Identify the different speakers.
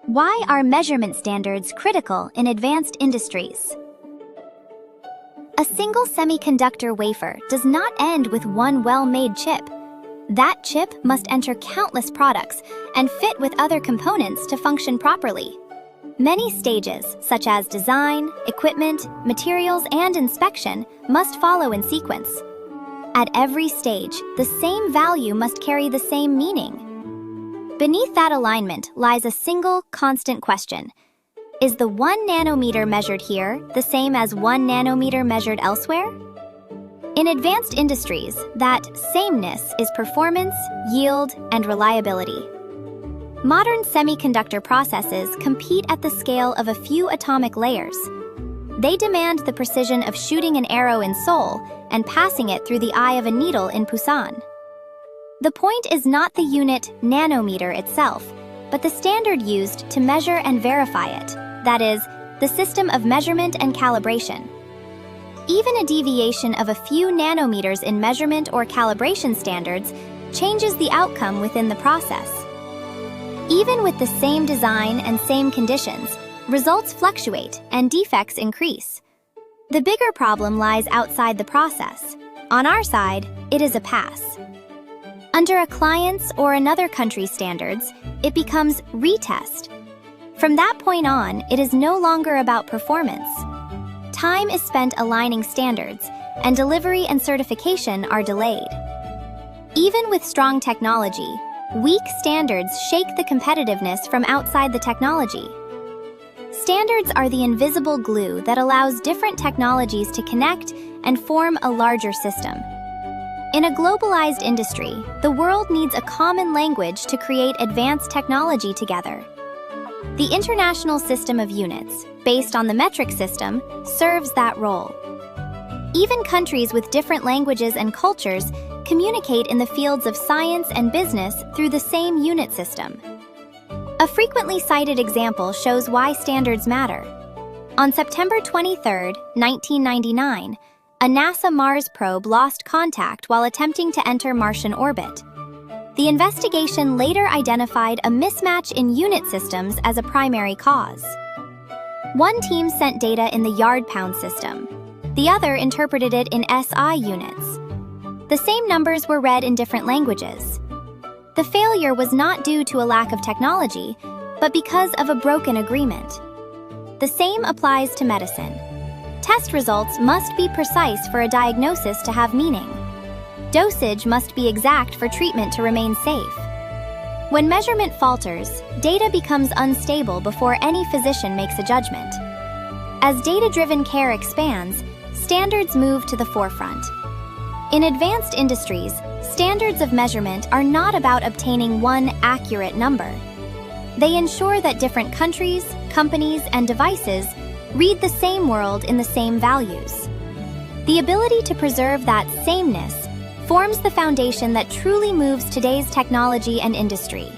Speaker 1: Why are measurement standards critical in advanced industries? A single semiconductor wafer does not end with one well-made chip. That chip must enter countless products and fit with other components to function properly. Many stages, such as design, equipment, materials, and inspection, must follow in sequence. At every stage, the same value must carry the same meaning. Beneath that alignment lies a single, constant question. Is the 1 nanometer measured here the same as 1 nanometer measured elsewhere? In advanced industries, that sameness is performance, yield, and reliability. Modern semiconductor processes compete at the scale of a few atomic layers. They demand the precision of shooting an arrow in Seoul and passing it through the eye of a needle in Busan. The point is not the unit nanometer itself, but the standard used to measure and verify it, that is, the system of measurement and calibration. Even a deviation of a few nanometers in measurement or calibration standards changes the outcome within the process. Even with the same design and same conditions, results fluctuate and defects increase. The bigger problem lies outside the process. On our side, it is a pass. Under a client's or another country's standards, it becomes retest. From that point on, it is no longer about performance. Time is spent aligning standards, and delivery and certification are delayed. Even with strong technology, weak standards shake the competitiveness from outside the technology. Standards are the invisible glue that allows different technologies to connect and form a larger system. In a globalized industry, the world needs a common language to create advanced technology together. The International System of Units, based on the metric system, serves that role. Even countries with different languages and cultures communicate in the fields of science and business through the same unit system. A frequently cited example shows why standards matter. On September 23, 1999, a NASA Mars probe lost contact while attempting to enter Martian orbit. The investigation later identified a mismatch in unit systems as a primary cause. One team sent data in the yard-pound system. The other interpreted it in SI units. The same numbers were read in different languages. The failure was not due to a lack of technology, but because of a broken agreement. The same applies to medicine. Test results must be precise for a diagnosis to have meaning. Dosage must be exact for treatment to remain safe. When measurement falters, data becomes unstable before any physician makes a judgment. As data-driven care expands, standards move to the forefront. In advanced industries, standards of measurement are not about obtaining one accurate number. They ensure that different countries, companies, and devices read the same world in the same values. The ability to preserve that sameness forms the foundation that truly moves today's technology and industry.